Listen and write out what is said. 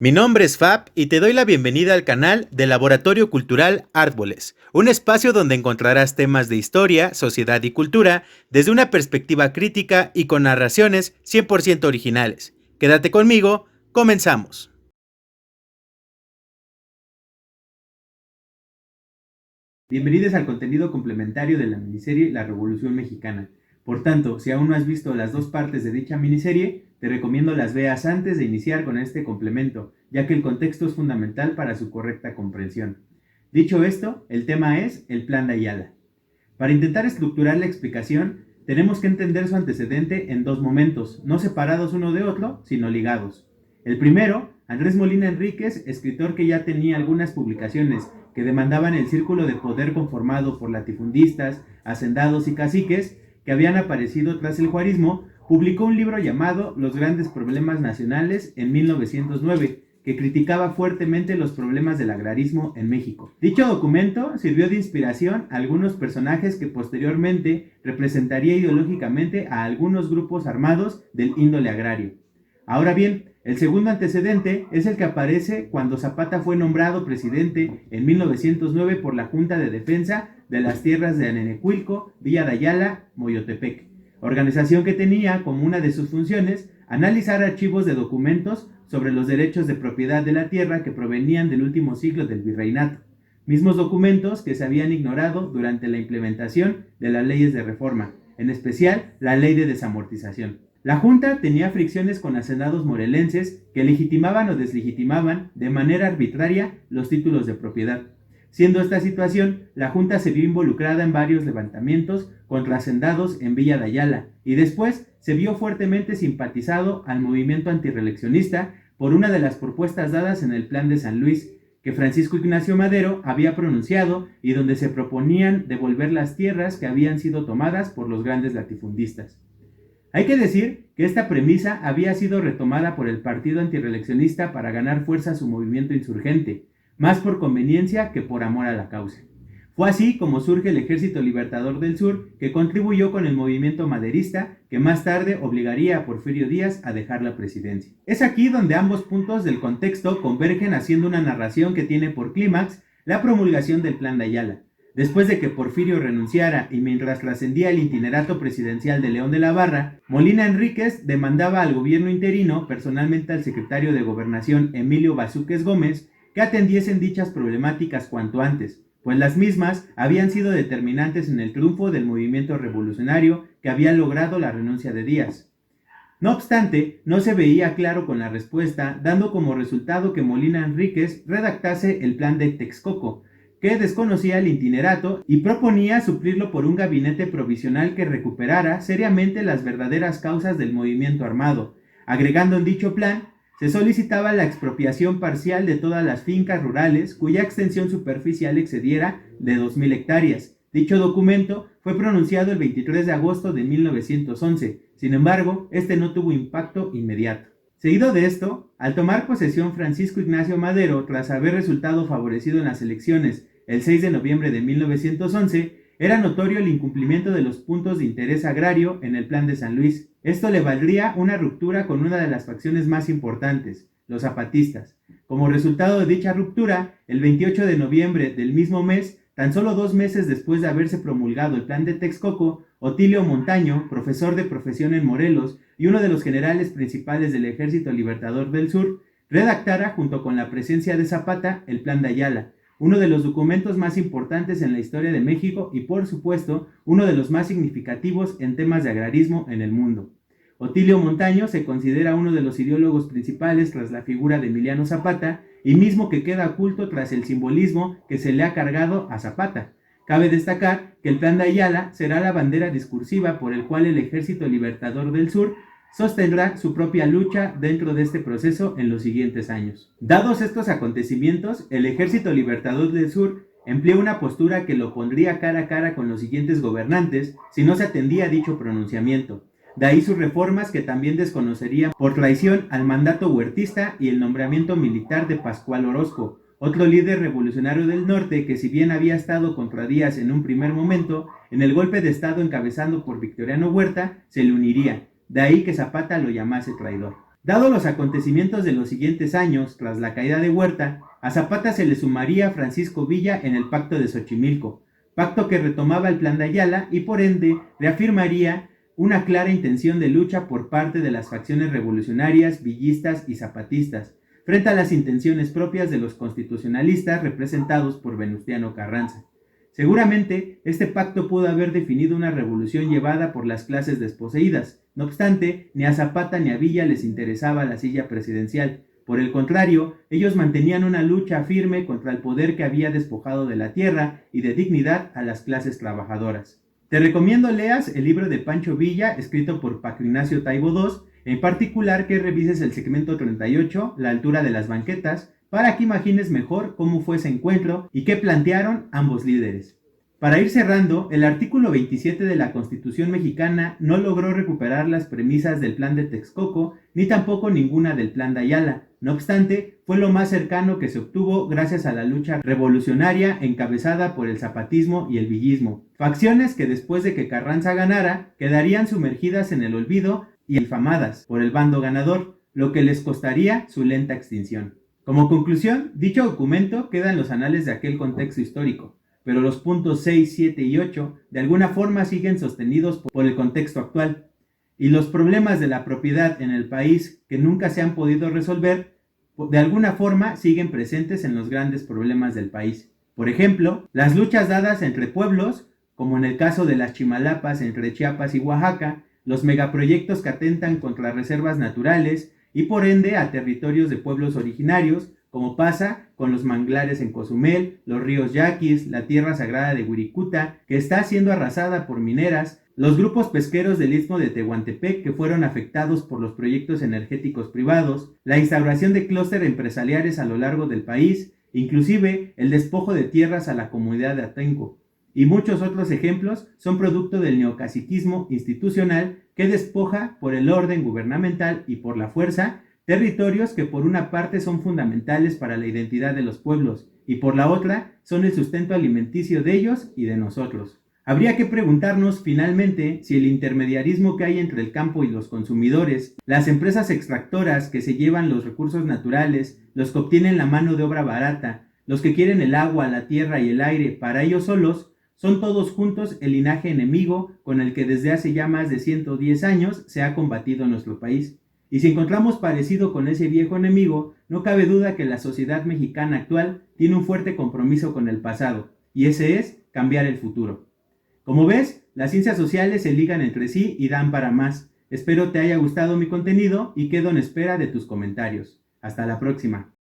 Mi nombre es Fab y te doy la bienvenida al canal del Laboratorio Cultural Árboles, un espacio donde encontrarás temas de historia, sociedad y cultura desde una perspectiva crítica y con narraciones 100% originales. Quédate conmigo, comenzamos. Bienvenidos al contenido complementario de la miniserie La Revolución Mexicana. Por tanto, si aún no has visto las dos partes de dicha miniserie, te recomiendo las veas antes de iniciar con este complemento, ya que el contexto es fundamental para su correcta comprensión. Dicho esto, el tema es el Plan de Ayala. Para intentar estructurar la explicación, tenemos que entender su antecedente en dos momentos, no separados uno de otro, sino ligados. El primero, Andrés Molina Enríquez, escritor que ya tenía algunas publicaciones que demandaban el círculo de poder conformado por latifundistas, hacendados y caciques que habían aparecido tras el juarismo, publicó un libro llamado Los grandes problemas nacionales en 1909, que criticaba fuertemente los problemas del agrarismo en México. Dicho documento sirvió de inspiración a algunos personajes que posteriormente representaría ideológicamente a algunos grupos armados del índole agrario. Ahora bien, el segundo antecedente es el que aparece cuando Zapata fue nombrado presidente en 1909 por la Junta de Defensa de las Tierras de Anenecuilco, Villa de Ayala, Moyotepec, organización que tenía como una de sus funciones analizar archivos de documentos sobre los derechos de propiedad de la tierra que provenían del último siglo del virreinato, mismos documentos que se habían ignorado durante la implementación de las leyes de reforma, en especial la ley de desamortización. La Junta tenía fricciones con hacendados morelenses que legitimaban o deslegitimaban de manera arbitraria los títulos de propiedad. Siendo esta situación, la Junta se vio involucrada en varios levantamientos contra hacendados en Villa de Ayala y después se vio fuertemente simpatizado al movimiento antirreeleccionista por una de las propuestas dadas en el Plan de San Luis, que Francisco Ignacio Madero había pronunciado y donde se proponían devolver las tierras que habían sido tomadas por los grandes latifundistas. Hay que decir que esta premisa había sido retomada por el partido antirreeleccionista para ganar fuerza a su movimiento insurgente, más por conveniencia que por amor a la causa. Fue así como surge el Ejército Libertador del Sur, que contribuyó con el movimiento maderista, que más tarde obligaría a Porfirio Díaz a dejar la presidencia. Es aquí donde ambos puntos del contexto convergen haciendo una narración que tiene por clímax la promulgación del Plan de Ayala. Después de que Porfirio renunciara y mientras trascendía el itinerato presidencial de León de la Barra, Molina Enríquez demandaba al gobierno interino, personalmente al secretario de Gobernación Emilio Bazúquez Gómez, que atendiesen dichas problemáticas cuanto antes, pues las mismas habían sido determinantes en el triunfo del movimiento revolucionario que había logrado la renuncia de Díaz. No obstante, no se veía claro con la respuesta, dando como resultado que Molina Enríquez redactase el plan de Texcoco, que desconocía el itinerato y proponía suplirlo por un gabinete provisional que recuperara seriamente las verdaderas causas del movimiento armado. Agregando en dicho plan, se solicitaba la expropiación parcial de todas las fincas rurales cuya extensión superficial excediera de 2,000 hectáreas. Dicho documento fue pronunciado el 23 de agosto de 1911, sin embargo, este no tuvo impacto inmediato. Seguido de esto, al tomar posesión Francisco Ignacio Madero, tras haber resultado favorecido en las elecciones el 6 de noviembre de 1911, era notorio el incumplimiento de los puntos de interés agrario en el Plan de San Luis. Esto le valdría una ruptura con una de las facciones más importantes, los zapatistas. Como resultado de dicha ruptura, el 28 de noviembre del mismo mes, tan solo 2 meses después de haberse promulgado el Plan de Texcoco, Otilio Montaño, profesor de profesión en Morelos y uno de los generales principales del Ejército Libertador del Sur, redactara junto con la presencia de Zapata el Plan de Ayala, uno de los documentos más importantes en la historia de México y, por supuesto, uno de los más significativos en temas de agrarismo en el mundo. Otilio Montaño se considera uno de los ideólogos principales tras la figura de Emiliano Zapata y mismo que queda oculto tras el simbolismo que se le ha cargado a Zapata. Cabe destacar que el Plan de Ayala será la bandera discursiva por el cual el Ejército Libertador del Sur sostendrá su propia lucha dentro de este proceso en los siguientes años. Dados estos acontecimientos, el Ejército Libertador del Sur empleó una postura que lo pondría cara a cara con los siguientes gobernantes si no se atendía a dicho pronunciamiento. De ahí sus reformas que también desconocería por traición al mandato huertista y el nombramiento militar de Pascual Orozco, otro líder revolucionario del norte que, si bien había estado contra Díaz en un primer momento, en el golpe de estado encabezado por Victoriano Huerta se le uniría. De ahí que Zapata lo llamase traidor. Dado los acontecimientos de los siguientes años, tras la caída de Huerta, a Zapata se le sumaría Francisco Villa en el Pacto de Xochimilco, pacto que retomaba el Plan de Ayala y por ende reafirmaría una clara intención de lucha por parte de las facciones revolucionarias, villistas y zapatistas, frente a las intenciones propias de los constitucionalistas representados por Venustiano Carranza. Seguramente, este pacto pudo haber definido una revolución llevada por las clases desposeídas. No obstante, ni a Zapata ni a Villa les interesaba la silla presidencial. Por el contrario, ellos mantenían una lucha firme contra el poder que había despojado de la tierra y de dignidad a las clases trabajadoras. Te recomiendo leas el libro de Pancho Villa, escrito por Paco Ignacio Taibo II, en particular que revises el segmento 38, La altura de las banquetas, para que imagines mejor cómo fue ese encuentro y qué plantearon ambos líderes. Para ir cerrando, el artículo 27 de la Constitución mexicana no logró recuperar las premisas del Plan de Texcoco, ni tampoco ninguna del Plan de Ayala. No obstante, fue lo más cercano que se obtuvo gracias a la lucha revolucionaria encabezada por el zapatismo y el villismo, facciones que después de que Carranza ganara, quedarían sumergidas en el olvido y infamadas por el bando ganador, lo que les costaría su lenta extinción. Como conclusión, dicho documento queda en los anales de aquel contexto histórico, pero los puntos 6, 7 y 8 de alguna forma siguen sostenidos por el contexto actual, y los problemas de la propiedad en el país que nunca se han podido resolver, de alguna forma siguen presentes en los grandes problemas del país. Por ejemplo, las luchas dadas entre pueblos, como en el caso de las Chimalapas entre Chiapas y Oaxaca, los megaproyectos que atentan contra reservas naturales, y por ende a territorios de pueblos originarios, como pasa con los manglares en Cozumel, los ríos Yaquis, la tierra sagrada de Wirikuta, que está siendo arrasada por mineras, los grupos pesqueros del Istmo de Tehuantepec que fueron afectados por los proyectos energéticos privados, la instauración de clústeres empresariales a lo largo del país, inclusive el despojo de tierras a la comunidad de Atenco. Y muchos otros ejemplos son producto del neocaciquismo institucional que despoja por el orden gubernamental y por la fuerza territorios que por una parte son fundamentales para la identidad de los pueblos y por la otra son el sustento alimenticio de ellos y de nosotros. Habría que preguntarnos finalmente si el intermediarismo que hay entre el campo y los consumidores, las empresas extractoras que se llevan los recursos naturales, los que obtienen la mano de obra barata, los que quieren el agua, la tierra y el aire para ellos solos, son todos juntos el linaje enemigo con el que desde hace ya más de 110 años se ha combatido nuestro país. Y si encontramos parecido con ese viejo enemigo, no cabe duda que la sociedad mexicana actual tiene un fuerte compromiso con el pasado, y ese es cambiar el futuro. Como ves, las ciencias sociales se ligan entre sí y dan para más. Espero te haya gustado mi contenido y quedo en espera de tus comentarios. Hasta la próxima.